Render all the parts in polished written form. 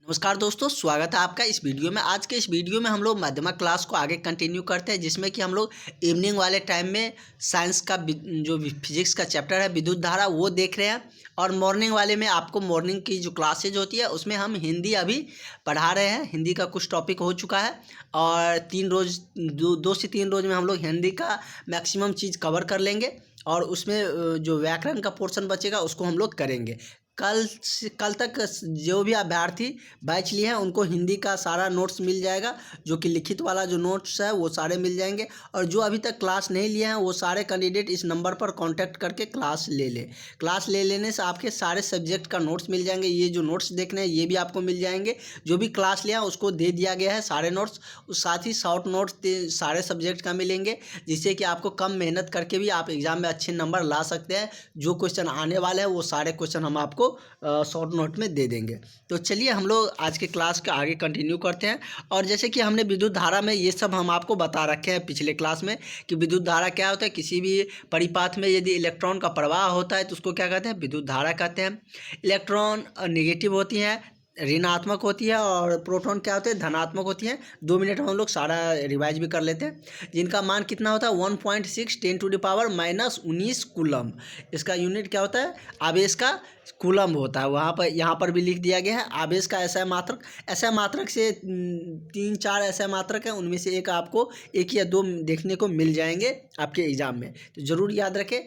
नमस्कार दोस्तों, स्वागत है आपका इस वीडियो में। आज के इस वीडियो में हम लोग माध्यमिक क्लास को आगे कंटिन्यू करते हैं, जिसमें कि हम लोग इवनिंग वाले टाइम में साइंस का जो फिजिक्स का चैप्टर है विद्युत धारा वो देख रहे हैं, और मॉर्निंग वाले में आपको मॉर्निंग की जो क्लासेज होती है उसमें हम हिंदी अभी पढ़ा रहे हैं। हिंदी का कुछ टॉपिक हो चुका है और 3 रोज़ 2 से 3 रोज़ में हम लोग हिंदी का मैक्सिमम चीज़ कवर कर लेंगे, और उसमें जो व्याकरण का पोर्शन बचेगा उसको हम लोग करेंगे। कल तक जो भी अभ्यर्थी बैच लिए हैं उनको हिंदी का सारा नोट्स मिल जाएगा, जो कि लिखित वाला जो नोट्स है वो सारे मिल जाएंगे। और जो अभी तक क्लास नहीं लिए हैं वो सारे कैंडिडेट इस नंबर पर कांटेक्ट करके क्लास ले लें। क्लास ले लेने से आपके सारे सब्जेक्ट का नोट्स मिल जाएंगे। ये जो नोट्स देखने हैं ये भी आपको मिल जाएंगे। जो भी क्लास लिया उसको दे दिया गया है सारे नोट्स, उस साथ ही शॉर्ट नोट्स सारे सब्जेक्ट का मिलेंगे, जिससे कि आपको कम मेहनत करके भी आप एग्ज़ाम में अच्छे नंबर ला सकते हैं। जो क्वेश्चन आने वाले हैं वो सारे क्वेश्चन हम आपको शॉर्ट नोट में दे देंगे। तो चलिए हम लोग आज के क्लास के आगे कंटिन्यू करते हैं। और जैसे कि हमने विद्युत धारा में ये सब हम आपको बता रखे हैं पिछले क्लास में कि विद्युत धारा क्या होता है। किसी भी परिपाथ में यदि इलेक्ट्रॉन का प्रवाह होता है तो उसको क्या कहते हैं, विद्युत धारा कहते हैं। इलेक्ट्रॉन नेगेटिव होती हैं, ऋणात्मक होती है, और प्रोटॉन क्या होते हैं, धनात्मक होती हैं। 2 मिनट हम लोग सारा रिवाइज भी कर लेते हैं। जिनका मान कितना होता है 1.6 10⁻⁻19 कूलम। इसका यूनिट क्या होता है, आवेश का कूलम होता है। वहाँ पर यहाँ पर भी लिख दिया गया है आवेश का ऐसा मात्रक। ऐसा मात्रक से 3-4 ऐसा मात्रक है, उनमें से एक आपको 1 या 2 देखने को मिल जाएंगे आपके एग्जाम में, तो ज़रूर याद रखें।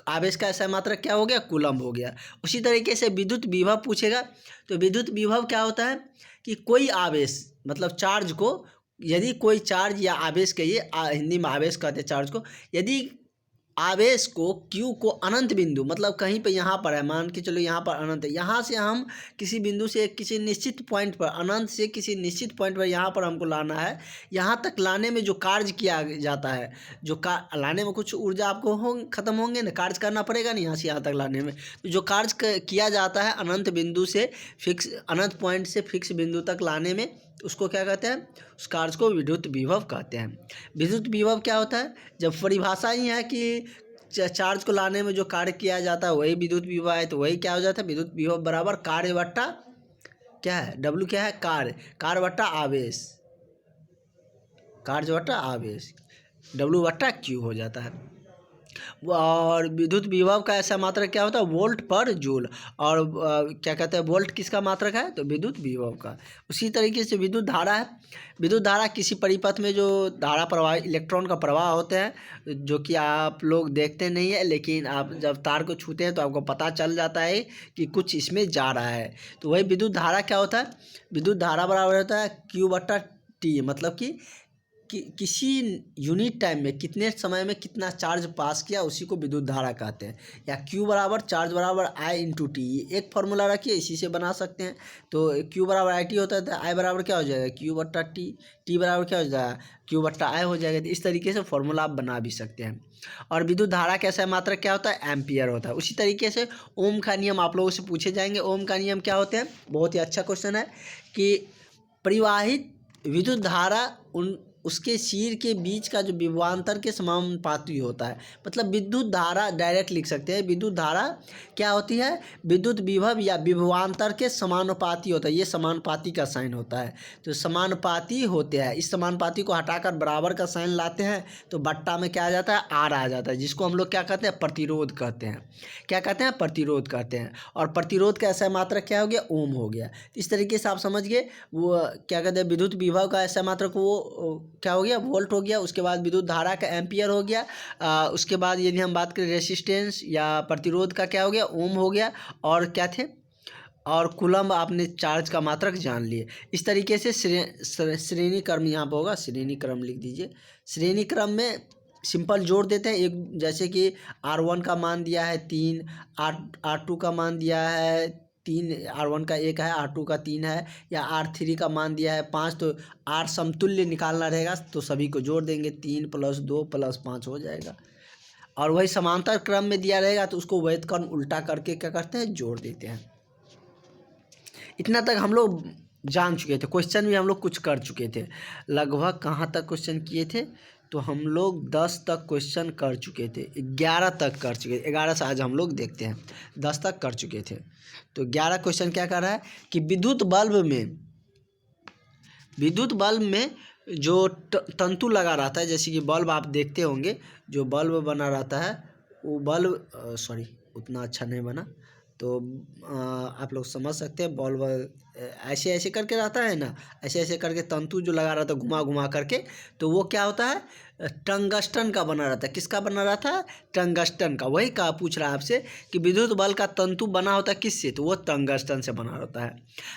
आवेश का ऐसा मात्रक क्या हो गया, कूलम हो गया। उसी तरीके से विद्युत विभव पूछेगा, तो विद्युत विभव क्या होता है कि कोई आवेश मतलब चार्ज को, यदि कोई चार्ज या आवेश कहिए, हिंदी में आवेश कहते हैं चार्ज को, यदि आवेश को Q को अनंत बिंदु मतलब कहीं पे यहाँ पर है, मान के चलो यहाँ पर अनंत है, यहाँ से हम किसी बिंदु से किसी निश्चित पॉइंट पर, अनंत से किसी निश्चित पॉइंट पर यहाँ पर हमको लाना है। यहाँ तक लाने में जो कार्य किया जाता है, जो लाने में कुछ ऊर्जा आपको ख़त्म होंगे ना, कार्य करना पड़ेगा ना यहाँ से यहाँ तक लाने में। तो जो कार्य किया जाता है अनंत बिंदु से फिक्स, अनंत पॉइंट से फिक्स बिंदु तक लाने में, उसको क्या कहते हैं, उस कार्य को विद्युत विभव कहते हैं। विद्युत विभव क्या होता है, जब परिभाषा ही है कि चार्ज को लाने में जो कार्य किया जाता है वही विद्युत विभव है, तो वही क्या हो जाता है, विद्युत विभव बराबर कार्य बट्टा क्या है, W क्या है, कार्य बट्टा आवेश, कार्य बट्टा आवेश, W बट्टा Q हो जाता है। और विद्युत विभव का ऐसा मात्रक क्या होता है, वोल्ट पर जूल। और क्या कहते हैं, वोल्ट किसका मात्रक है, तो विद्युत विभव का। उसी तरीके से विद्युत धारा है। विद्युत धारा किसी परिपथ में जो धारा प्रवाह, इलेक्ट्रॉन का प्रवाह होते हैं, जो कि आप लोग देखते नहीं है, लेकिन आप जब तार को छूते हैं तो आपको पता चल जाता है कि कुछ इसमें जा रहा है। तो वही विद्युत धारा क्या होता है, विद्युत धारा बराबर होता है Q/T, मतलब कि किसी यूनिट टाइम में कितने समय में कितना चार्ज पास किया उसी को विद्युत धारा कहते हैं। या Q बराबर चार्ज बराबर I/T, एक फार्मूला रखिए, इसी से बना सकते हैं। तो Q बराबर IT होता है, तो I बराबर क्या हो जाएगा, Q/T, T बराबर क्या हो जाएगा, Q/I हो जाएगा। तो इस तरीके से फार्मूला आप बना भी सकते हैं। और विद्युत धारा कैसा मात्रक क्या होता है, एम्पियर होता है। उसी तरीके से ओम का नियम आप लोगों से पूछे जाएंगे। ओम का नियम क्या होते हैं, बहुत ही अच्छा क्वेश्चन है कि परिवाहित विद्युत धारा उसके सिर के बीच का जो विभवांतर के समानुपाती होता है। मतलब विद्युत धारा डायरेक्ट लिख सकते हैं, विद्युत धारा क्या होती है, विद्युत विभव या विभवांतर के समानुपाती होता है। ये समानुपाती का साइन होता है, तो समानुपाती होते हैं। इस समानुपाती को हटाकर बराबर का साइन लाते हैं तो बट्टा में क्या आ जाता है, आर आ जाता है, जिसको हम लोग क्या कहते हैं, प्रतिरोध कहते हैं। क्या कहते हैं, प्रतिरोध कहते हैं। और प्रतिरोध का ऐसा मात्रक क्या हो गया, ओम हो गया। इस तरीके से आप समझ गए वो क्या कहते हैं, विद्युत विभव का ऐसा मात्रक वो क्या हो गया, वोल्ट हो गया। उसके बाद विद्युत धारा का एम्पियर हो गया। उसके बाद यदि हम बात करें रेसिस्टेंस या प्रतिरोध का क्या हो गया, ओम हो गया। और क्या थे, और कूलम, आपने चार्ज का मात्रक जान लिए। इस तरीके से श्रेणी क्रम यहाँ पर होगा, श्रेणी क्रम लिख दीजिए। श्रेणी क्रम में सिंपल जोड़ देते हैं एक, जैसे कि R1 का मान दिया है 3, R2 का मान दिया है 3, R1 का 1 है, R2 का 3 है, या R3 का मान दिया है 5, तो R समतुल्य निकालना रहेगा, तो सभी को जोड़ देंगे, 3 + 2 + 5 हो जाएगा। और वही समांतर क्रम में दिया रहेगा तो उसको व्युत्क्रम उल्टा करके क्या करते हैं, जोड़ देते हैं। इतना तक हम लोग जान चुके थे। क्वेश्चन भी हम लोग कुछ कर चुके थे। लगभग कहाँ तक क्वेश्चन किए थे, तो हम लोग 10 तक क्वेश्चन कर चुके थे, 11 तक कर चुके थे, 11 से आज हम लोग देखते हैं, 10 तक कर चुके थे। तो 11 क्वेश्चन क्या कर रहा है कि विद्युत बल्ब में जो तंतु लगा रहता है, जैसे कि बल्ब आप देखते होंगे, जो बल्ब बना रहता है वो बल्ब सॉरी उतना अच्छा नहीं बना, तो आप लोग समझ सकते हैं। बल्ब ऐसे ऐसे करके रहता है ना, ऐसे ऐसे करके तंतु जो लगा रहता है घुमा घुमा करके, तो वो क्या होता है, टंगस्टन का बना रहता है। किसका बना रहता है, टंगस्टन का। वही का पूछ रहा है आपसे कि विद्युत बल्ब का तंतु बना होता है किससे, तो वो टंगस्टन से बना रहता है।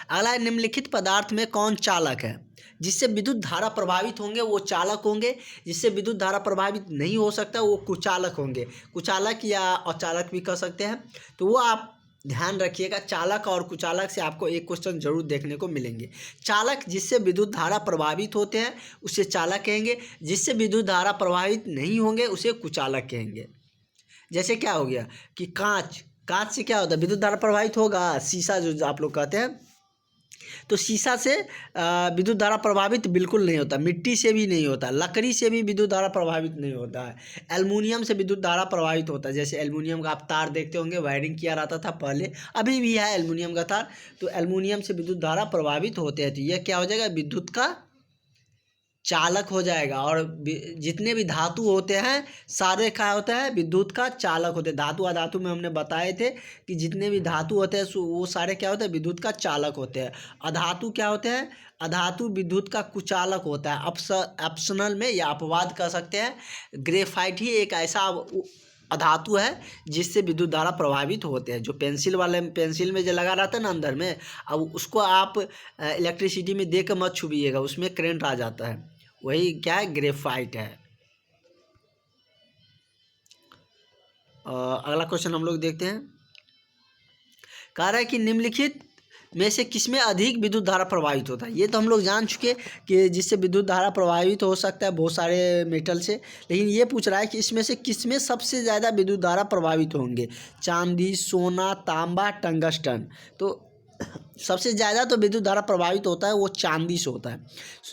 अगला, निम्नलिखित पदार्थ में कौन चालक है। जिससे विद्युत धारा प्रभावित होंगे वो चालक होंगे, जिससे विद्युत धारा प्रभावित नहीं हो सकता वो कुचालक होंगे। कुचालक या अचालक भी कह सकते हैं। तो वो आप ध्यान रखिएगा, चालक और कुचालक से आपको एक क्वेश्चन जरूर देखने को मिलेंगे। चालक, जिससे विद्युत धारा प्रभावित होते हैं उसे चालक कहेंगे, जिससे विद्युत धारा प्रभावित नहीं होंगे उसे कुचालक कहेंगे। जैसे क्या हो गया कि कांच से क्या होता है, विद्युत धारा प्रभावित होगा। शीशा जो आप लोग कहते हैं, तो शीशा से विद्युत धारा प्रभावित बिल्कुल नहीं होता, मिट्टी से भी नहीं होता, लकड़ी से भी विद्युत धारा प्रभावित नहीं होता है। एल्युमिनियम से विद्युत धारा प्रभावित होता है। जैसे एल्युमिनियम का आप तार देखते होंगे, वायरिंग किया रहता था पहले, अभी भी है एल्युमिनियम का तार, तो एल्युमिनियम से विद्युत धारा प्रभावित होते हैं। तो यह क्या हो जाएगा, विद्युत का चालक हो जाएगा। और जितने भी धातु होते हैं सारे क्या होते हैं, विद्युत का चालक होते हैं। धातु अधातु में हमने बताए थे कि जितने भी धातु होते हैं वो सारे क्या होते हैं, विद्युत का चालक होते हैं। अधातु क्या होते हैं, अधातु विद्युत का कुचालक होता है। ऑप्शनल में या अपवाद कह सकते हैं। ग्रेफाइट ही एक ऐसा अधातु है जिससे विद्युत धारा प्रभावित होते हैं। जो पेंसिल में जो लगा रहता है ना अंदर में, अब उसको आप इलेक्ट्रिसिटी में दे कर मत छुइएगा, उसमें करंट आ जाता है। वही क्या है, ग्रेफाइट है। अगला क्वेश्चन हम लोग देखते हैं। कह रहा है कि निम्नलिखित में से किसमें अधिक विद्युत धारा प्रभावित होता है। ये तो हम लोग जान चुके कि जिससे विद्युत धारा प्रभावित हो सकता है बहुत सारे मेटल से, लेकिन ये पूछ रहा है कि इसमें से किसमें सबसे ज़्यादा विद्युत धारा प्रभावित होंगे। चांदी, सोना, तांबा, टंगस्टन। तो सबसे ज़्यादा तो विद्युत धारा प्रभावित होता है वो चांदी से होता है।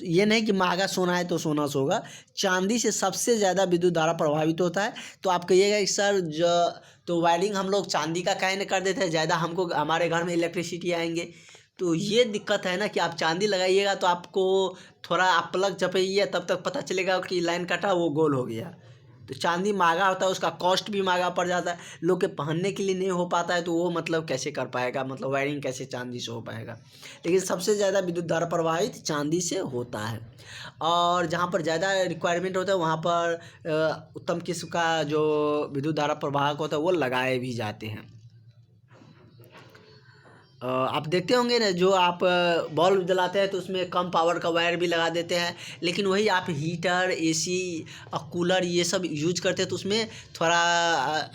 ये नहीं कि महंगा सोना है तो सोना से होगा, चांदी से सबसे ज़्यादा विद्युत धारा प्रभावित होता है। तो आप कहिएगा कि सर तो वायरिंग हम लोग चांदी का काहे न कर देते हैं, ज़्यादा हमको हमारे घर में इलेक्ट्रिसिटी आएंगे। तो ये दिक्कत है ना कि आप चांदी लगाइएगा तो आपको थोड़ा आप प्लग जपाइए तब तक पता चलेगा कि लाइन कटा, वो गोल हो गया। तो चांदी महंगा होता है, उसका कॉस्ट भी महंगा पड़ जाता है, लोग के पहनने के लिए नहीं हो पाता है, तो वो मतलब कैसे कर पाएगा, मतलब वायरिंग कैसे चांदी से हो पाएगा। लेकिन सबसे ज़्यादा विद्युत धारा प्रवाहित चांदी से होता है। और जहाँ पर ज़्यादा रिक्वायरमेंट होता है वहाँ पर उत्तम किस्म का जो विद्युत धारा प्रवाहक होता है वो लगाए भी जाते हैं। आप देखते होंगे ना, जो आप बल्ब जलाते हैं तो उसमें कम पावर का वायर भी लगा देते हैं, लेकिन वही आप हीटर, एसी और कूलर ये सब यूज करते हैं तो उसमें थोड़ा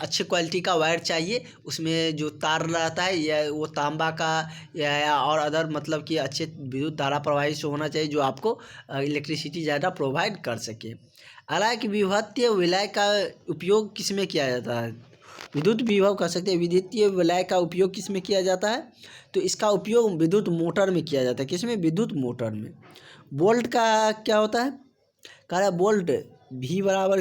अच्छे क्वालिटी का वायर चाहिए। उसमें जो तार रहता है या वो तांबा का या और अदर मतलब कि अच्छे विद्युत धारा प्रवाही से होना चाहिए, जो आपको इलेक्ट्रिसिटी ज़्यादा प्रोवाइड कर सके। अगला कि विभक्तीय विलय का उपयोग किस में किया जाता है। विद्युत विभव कह सकते हैं। विद्युतीय विलय का उपयोग किस में किया जाता है, तो इसका उपयोग विद्युत मोटर में किया जाता है। किस में, विद्युत मोटर में। वोल्ट का क्या होता है, कह रहा है वोल्ट भी बराबर,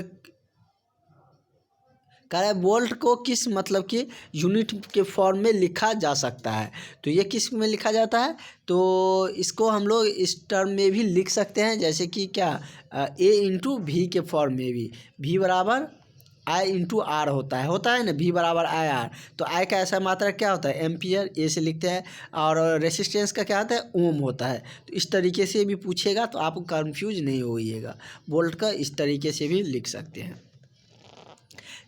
कह रहा है वोल्ट को किस मतलब कि यूनिट के फॉर्म में लिखा जा सकता है। तो ये किस में लिखा जाता है, तो इसको हम लोग इस टर्म में भी लिख सकते हैं, जैसे कि क्या ए इंटू भी के फॉर्म में भी, भी बराबर आई इंटू आर होता है ना, भी बराबर आई आर। तो आई का ऐसा मात्रा क्या होता है, एम्पियर, ए से लिखते हैं। और रेसिस्टेंस का क्या होता है, ओम होता है। तो इस तरीके से भी पूछेगा तो आप कंफ्यूज नहीं होइएगा। वोल्ट का इस तरीके से भी लिख सकते हैं।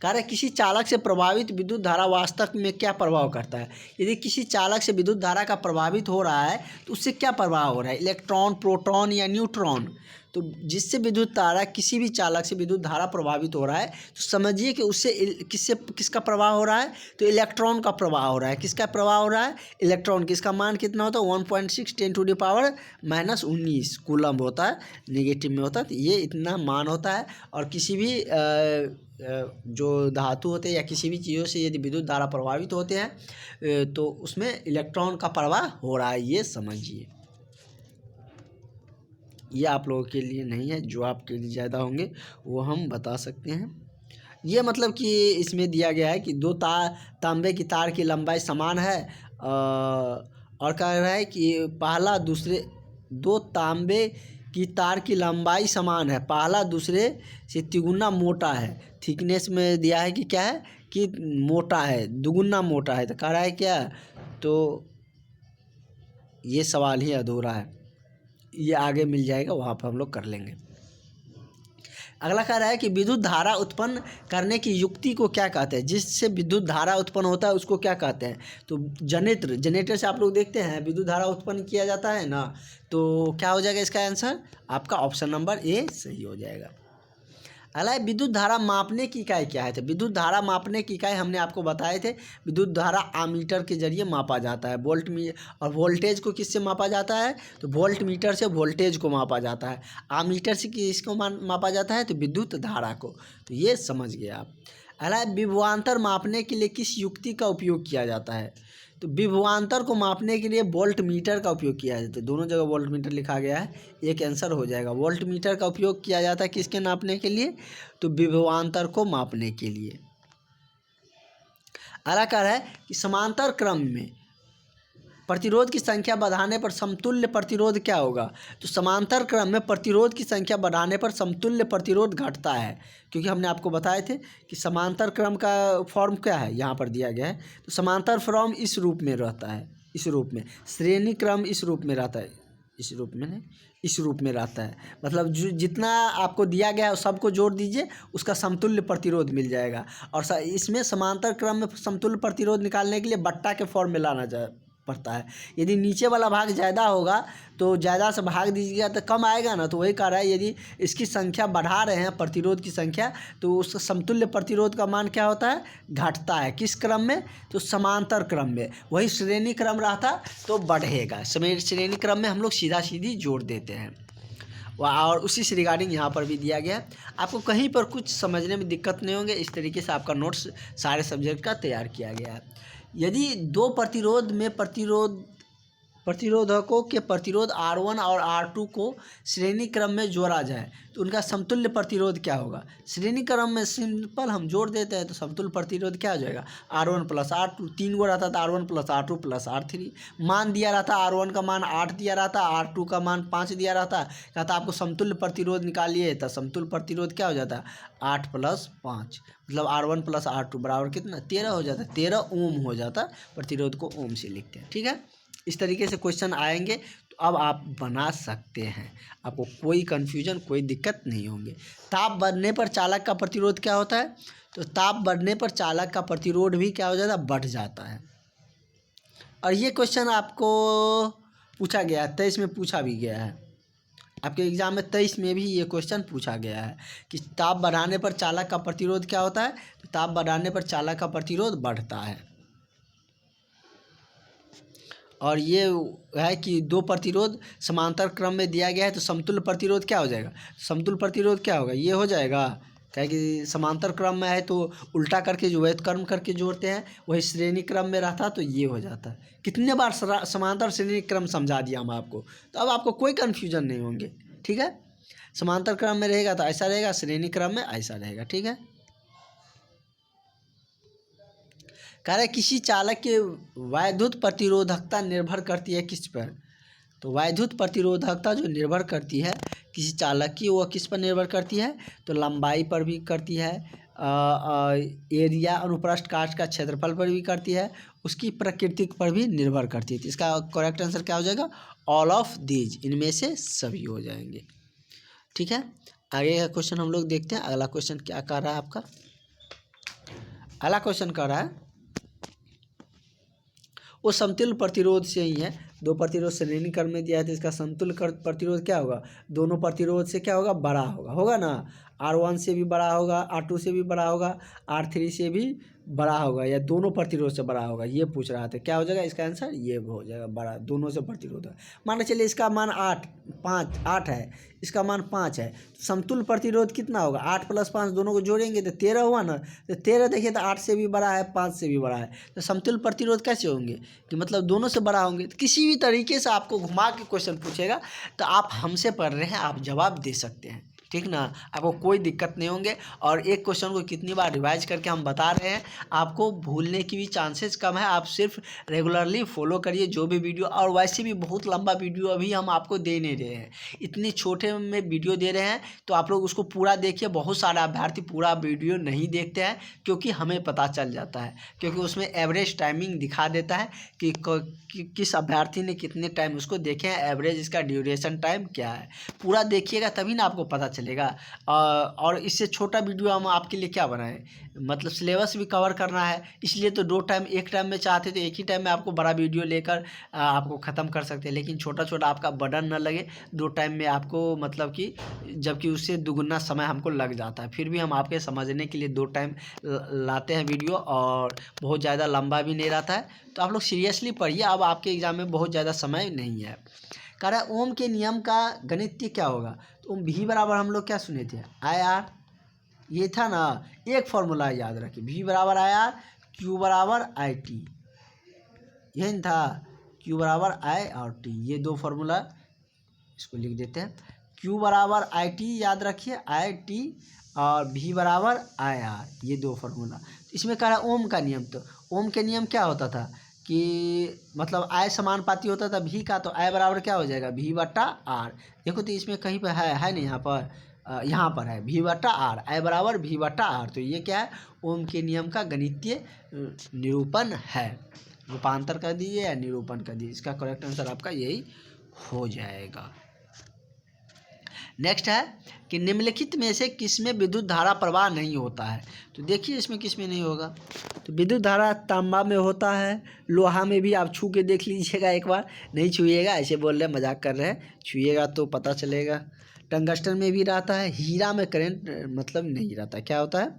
कह रहा है किसी चालक से प्रभावित विद्युत धारा वास्तव में क्या प्रभाव करता है। यदि किसी चालक से विद्युत धारा का प्रभावित हो रहा है तो उससे क्या प्रभाव हो रहा है, इलेक्ट्रॉन, प्रोटॉन या न्यूट्रॉन। तो जिससे विद्युत धारा, किसी भी चालक से विद्युत धारा प्रभावित हो रहा है तो समझिए कि उससे किसका प्रभाव हो रहा है, तो इलेक्ट्रॉन का प्रभाव हो रहा है। किसका प्रभाव हो रहा है, इलेक्ट्रॉन। किसका मान कितना होता है, 1.6 10⁻⁻⁻⁰ कूलम्ब होता है, नेगेटिव में होता है। तो ये इतना मान होता है। और किसी भी जो धातु होते हैं या किसी भी चीज़ों से यदि विद्युत धारा प्रभावित होते हैं तो उसमें इलेक्ट्रॉन का प्रवाह हो रहा है, ये समझिए। ये आप लोगों के लिए नहीं है, जो आपके लिए ज़्यादा होंगे वो हम बता सकते हैं। ये मतलब कि इसमें दिया गया है कि दो तांबे की तार की लंबाई समान है, और कह रहा है कि पहला दूसरे दो तांबे की तार की लंबाई समान है, पहला दूसरे से तिगुना मोटा है। थिकनेस में दिया है कि क्या है कि मोटा है, दुगुना मोटा है। तो कह रहा है क्या, तो ये सवाल ही अधूरा है, ये आगे मिल जाएगा, वहाँ पर हम लोग कर लेंगे। अगला कह रहा है कि विद्युत धारा उत्पन्न करने की युक्ति को क्या कहते हैं, जिससे विद्युत धारा उत्पन्न होता है उसको क्या कहते हैं। तो जनरेटर से आप लोग देखते हैं विद्युत धारा उत्पन्न किया जाता है ना, तो क्या हो जाएगा इसका आंसर, आपका ऑप्शन नंबर ए सही हो जाएगा। अगला है विद्युत धारा मापने की इकाई क्या है। तो विद्युत धारा मापने की इकाई हमने आपको बताए थे, विद्युत धारा आमीटर के जरिए मापा जाता है। और वोल्टेज को किससे मापा जाता है, तो वोल्ट मीटर से वोल्टेज को मापा जाता है। आमीटर से किसको मापा जाता है, तो विद्युत धारा को। तो ये समझ गए आप। अगला विभवांतर मापने के लिए किस युक्ति का उपयोग किया जाता है। तो विभवांतर को मापने के लिए वोल्ट मीटर का उपयोग किया जाता है। दोनों जगह वोल्ट मीटर लिखा गया है, एक आंसर हो जाएगा। वोल्ट मीटर का उपयोग किया जाता है किसके नापने के लिए, तो विभवांतर को मापने के लिए। अगला कह रहा है कि समांतर क्रम में प्रतिरोध की संख्या बढ़ाने पर समतुल्य प्रतिरोध क्या होगा। तो समांतर क्रम में प्रतिरोध की संख्या बढ़ाने पर समतुल्य प्रतिरोध घटता है, क्योंकि हमने आपको बताए थे कि समांतर क्रम का फॉर्म क्या है, यहाँ पर दिया गया है। तो समांतर फॉर्म इस रूप में रहता है, इस रूप में। श्रेणी क्रम इस रूप में रहता है, इस रूप में नहीं, इस रूप में रहता है। मतलब जो जितना आपको दिया गया है सबको जोड़ दीजिए, उसका समतुल्य प्रतिरोध मिल जाएगा। और इसमें समांतर क्रम में समतुल्य प्रतिरोध निकालने के लिए बट्टा के फॉर्म में लाना पड़ता है। यदि नीचे वाला भाग ज़्यादा होगा तो ज़्यादा से भाग दीजिएगा तो कम आएगा ना। तो वही कह रहा है यदि इसकी संख्या बढ़ा रहे हैं, प्रतिरोध की संख्या, तो उस समतुल्य प्रतिरोध का मान क्या होता है, घटता है। किस क्रम में, तो समांतर क्रम में। वही श्रेणी क्रम रहता तो बढ़ेगा। श्रेणी क्रम में हम लोग सीधा सीधी जोड़ देते हैं। और उसी से रिगार्डिंग यहाँ पर भी दिया गया। आपको कहीं पर कुछ समझने में दिक्कत नहीं होंगे, इस तरीके से आपका नोट्स सारे सब्जेक्ट का तैयार किया गया है। यदि दो प्रतिरोध में प्रतिरोधकों के प्रतिरोध R1 और R2 को श्रेणी क्रम में जोड़ा जाए तो उनका समतुल्य प्रतिरोध क्या होगा। श्रेणी क्रम में सिंपल हम जोड़ देते हैं तो समतुल्य प्रतिरोध क्या हो जाएगा, R1 प्लस R2। 3 गो रहता था, R1 plus R2 plus R3। मान दिया रहता, R1 का मान 8 दिया रहता, R2 का मान 5 दिया रहता। कहता आपको समतुल्य प्रतिरोध निकालिए, तो समतुल्य प्रतिरोध क्या हो जाता, 8 प्लस 5, मतलब R1 प्लस R2 बराबर कितना, 13 हो जाता है। 13 ओम हो जाता, प्रतिरोध को ओम से लिखते हैं। ठीक है, इस तरीके से क्वेश्चन आएंगे तो अब आप बना सकते हैं, आपको कोई कन्फ्यूजन, कोई दिक्कत नहीं होंगे। ताप बढ़ने पर चालक का प्रतिरोध क्या होता है, तो ताप बढ़ने पर चालक का प्रतिरोध भी क्या हो जाता है, बढ़ जाता है। और ये क्वेश्चन आपको पूछा गया है, 23 में पूछा भी गया है। आपके एग्जाम में 23 में भी ये क्वेश्चन पूछा गया है कि ताप बढ़ाने पर चालक का प्रतिरोध क्या होता है, तो ताप बढ़ाने पर चालक का प्रतिरोध बढ़ता है। और ये है कि दो प्रतिरोध समांतर क्रम में दिया गया है तो समतुल्य प्रतिरोध क्या हो जाएगा, समतुल्य प्रतिरोध क्या होगा, ये हो जाएगा। क्या कि समांतर क्रम में है तो उल्टा करके जो व्युत्क्रम करके जोड़ते हैं, वही श्रेणी क्रम में रहता तो ये हो जाता। कितने बार समांतर श्रेणी क्रम समझा दिया हम आपको, तो अब आपको कोई कन्फ्यूजन नहीं होंगे। ठीक है, समांतर क्रम में रहेगा तो ऐसा रहेगा, श्रेणी क्रम में ऐसा रहेगा। ठीक है, कह रहे किसी चालक के वैद्युत प्रतिरोधकता निर्भर करती है किस पर। तो वैद्युत प्रतिरोधकता जो निर्भर करती है किसी चालक की, वो किस पर निर्भर करती है, तो लंबाई पर भी करती है, एरिया अनुप्रस्थ काट का क्षेत्रफल पर भी करती है, उसकी प्रकृति पर भी निर्भर करती है। तो इसका करेक्ट आंसर क्या हो जाएगा, ऑल ऑफ दीज, इनमें से सभी हो जाएंगे। ठीक है, आगे का क्वेश्चन हम लोग देखते हैं। अगला क्वेश्चन क्या कर रहा है आपका, अगला क्वेश्चन कर रहा है वो समतुल्य प्रतिरोध से ही है। दो प्रतिरोध श्रेणी क्रम में दिया है तो इसका समतुल्य प्रतिरोध क्या होगा, दोनों प्रतिरोध से क्या होगा, बड़ा होगा, होगा ना। R1 से भी बड़ा होगा, R2 से भी बड़ा होगा, R3 से भी बड़ा होगा या दोनों प्रतिरोध से बड़ा होगा, ये पूछ रहा था। क्या हो जाएगा इसका आंसर, ये हो जाएगा बड़ा, दोनों से प्रतिरोध है। मान चलिए इसका मान 8 है, इसका मान 5 है, तो समतुल्य प्रतिरोध कितना होगा, 8 + 5 दोनों को जोड़ेंगे तो 13 हुआ ना। तो 13 देखिए तो 8 से भी बड़ा है, 5 से भी बड़ा है, तो समतुल्य प्रतिरोध कैसे होंगे कि मतलब दोनों से बड़ा होंगे। तो किसी भी तरीके से आपको घुमा के क्वेश्चन पूछेगा तो आप हमसे पढ़ रहे हैं, आप जवाब दे सकते हैं, ठीक ना, आपको कोई दिक्कत नहीं होंगे। और एक क्वेश्चन को कितनी बार रिवाइज करके हम बता रहे हैं, आपको भूलने की भी चांसेस कम है। आप सिर्फ रेगुलरली फॉलो करिए जो भी वीडियो, और वैसे भी बहुत लंबा वीडियो अभी हम आपको दे नहीं रहे हैं, इतनी छोटे में वीडियो दे रहे हैं, तो आप लोग उसको पूरा देखिए। बहुत सारे अभ्यर्थी पूरा वीडियो नहीं देखते हैं, क्योंकि हमें पता चल जाता है, क्योंकि उसमें एवरेज टाइमिंग दिखा देता है कि किस अभ्यर्थी ने कितने टाइम उसको देखे हैं, एवरेज इसका ड्यूरेशन टाइम क्या है। पूरा देखिएगा तभी ना आपको पता चलेगा। और इससे छोटा वीडियो हम आपके लिए क्या बनाएं, मतलब सिलेबस भी कवर करना है, इसलिए तो एक टाइम में चाहते तो एक ही टाइम में आपको बड़ा वीडियो लेकर आपको ख़त्म कर सकते हैं, लेकिन छोटा छोटा आपका बर्डन ना लगे 2 टाइम में आपको, मतलब कि जबकि उससे दुगुना समय हमको लग जाता है। फिर भी हम आपके समझने के लिए 2 टाइम लाते हैं वीडियो, और बहुत ज़्यादा लंबा भी नहीं रहता है। तो आप लोग सीरियसली पढ़िए, अब आपके एग्ज़ाम में बहुत ज़्यादा समय नहीं है। कह रहा है ओम के नियम का गणितीय क्या होगा, तो ओम भी बराबर हम लोग क्या सुने थे, IR, ये था ना। एक फॉर्मूला याद रखिए, V बराबर IR, Q बराबर IT, यही था, Q बराबर I और T, ये 2 फॉर्मूला इसको लिख देते हैं। Q बराबर IT याद रखिए, IT, और V बराबर IR, ये 2 फॉर्मूला। इसमें कह रहा है ओम का नियम, तो ओम के नियम क्या होता था कि मतलब I समानुपाती होता था V का, तो I बराबर क्या हो जाएगा, V/R। देखो तो इसमें कहीं पर है नहीं, यहाँ पर है V/R, I बराबर V/R। तो ये क्या है, ओम के नियम का गणितीय निरूपण है। रूपांतर कर दीजिए या निरूपण कर दीजिए, इसका करेक्ट आंसर आपका यही हो जाएगा। नेक्स्ट है कि निम्नलिखित में से किसमें विद्युत धारा प्रवाह नहीं होता है, तो देखिए इसमें किसमें नहीं होगा। तो विद्युत धारा तांबा में होता है, लोहा में भी आप छू के देख लीजिएगा एक बार, नहीं छुइएगा, ऐसे बोल रहे हैं, मजाक कर रहे हैं, छुइएगा तो पता चलेगा। टंगस्टन में भी रहता है, हीरा में करंट मतलब नहीं रहता। क्या होता है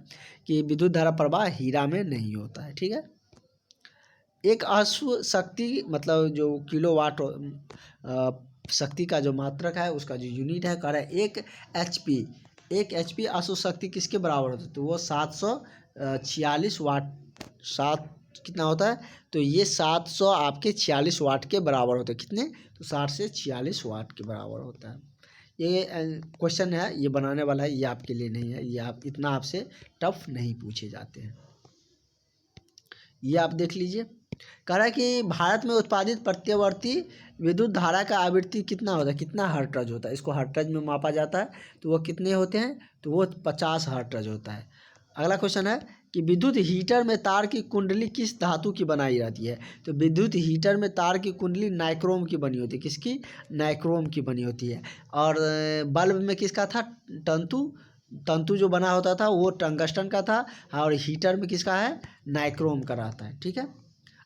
कि विद्युत धारा प्रवाह हीरा में नहीं होता है, ठीक है। एक अश्व शक्ति मतलब जो किलोवाट शक्ति का जो मात्रक है, उसका जो यूनिट है, कह रहा है 1 HP अश्व शक्ति किसके बराबर होता है, तो वो 746 वाट, 7 कितना होता है, तो ये 700 आपके 46 वाट के बराबर होते हैं। कितने, तो 60 से 46 वाट के बराबर होता है। ये क्वेश्चन है, ये बनाने वाला है, ये आपके लिए नहीं है, ये आप इतना आपसे टफ नहीं पूछे जाते हैं, ये आप देख लीजिए। कह रहा है कि भारत में उत्पादित प्रत्यावर्ती विद्युत धारा का आवृत्ति कितना होता है, कितना हर्ट्ज होता है, इसको हर्ट्ज में मापा जाता है, तो वो कितने होते हैं, तो वो 50 हर्ट्ज होता है। अगला क्वेश्चन है कि विद्युत हीटर में तार की कुंडली किस धातु की बनाई रहती है, तो विद्युत हीटर में तार की कुंडली नाइक्रोम की बनी होती है, किसकी, नाइक्रोम की बनी होती है। और बल्ब में किसका था, तंतु जो बना होता था वो टंगस्टन का था, और हीटर में किसका है, नाइक्रोम का रहता है, ठीक है।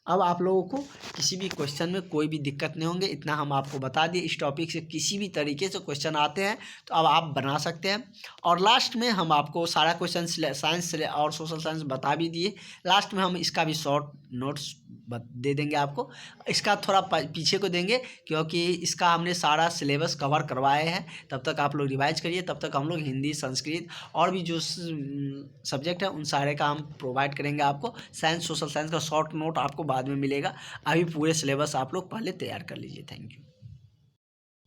अब आप लोगों को किसी भी क्वेश्चन में कोई भी दिक्कत नहीं होंगे, इतना हम आपको बता दिए। इस टॉपिक से किसी भी तरीके से क्वेश्चन आते हैं तो अब आप बना सकते हैं। और लास्ट में हम आपको सारा क्वेश्चन साइंस और सोशल साइंस बता भी दिए, लास्ट में हम इसका भी शॉर्ट नोट्स दे देंगे आपको। इसका थोड़ा पीछे को देंगे, क्योंकि इसका हमने सारा सिलेबस कवर करवाए हैं। तब तक आप लोग रिवाइज करिए, तब तक हम लोग हिंदी, संस्कृत और भी जो सब्जेक्ट है उन सारे का हम प्रोवाइड करेंगे आपको। साइंस, सोशल साइंस का शॉर्ट नोट आपको बाद में मिलेगा, अभी पूरे सिलेबस आप लोग पहले तैयार कर लीजिए। Thank you.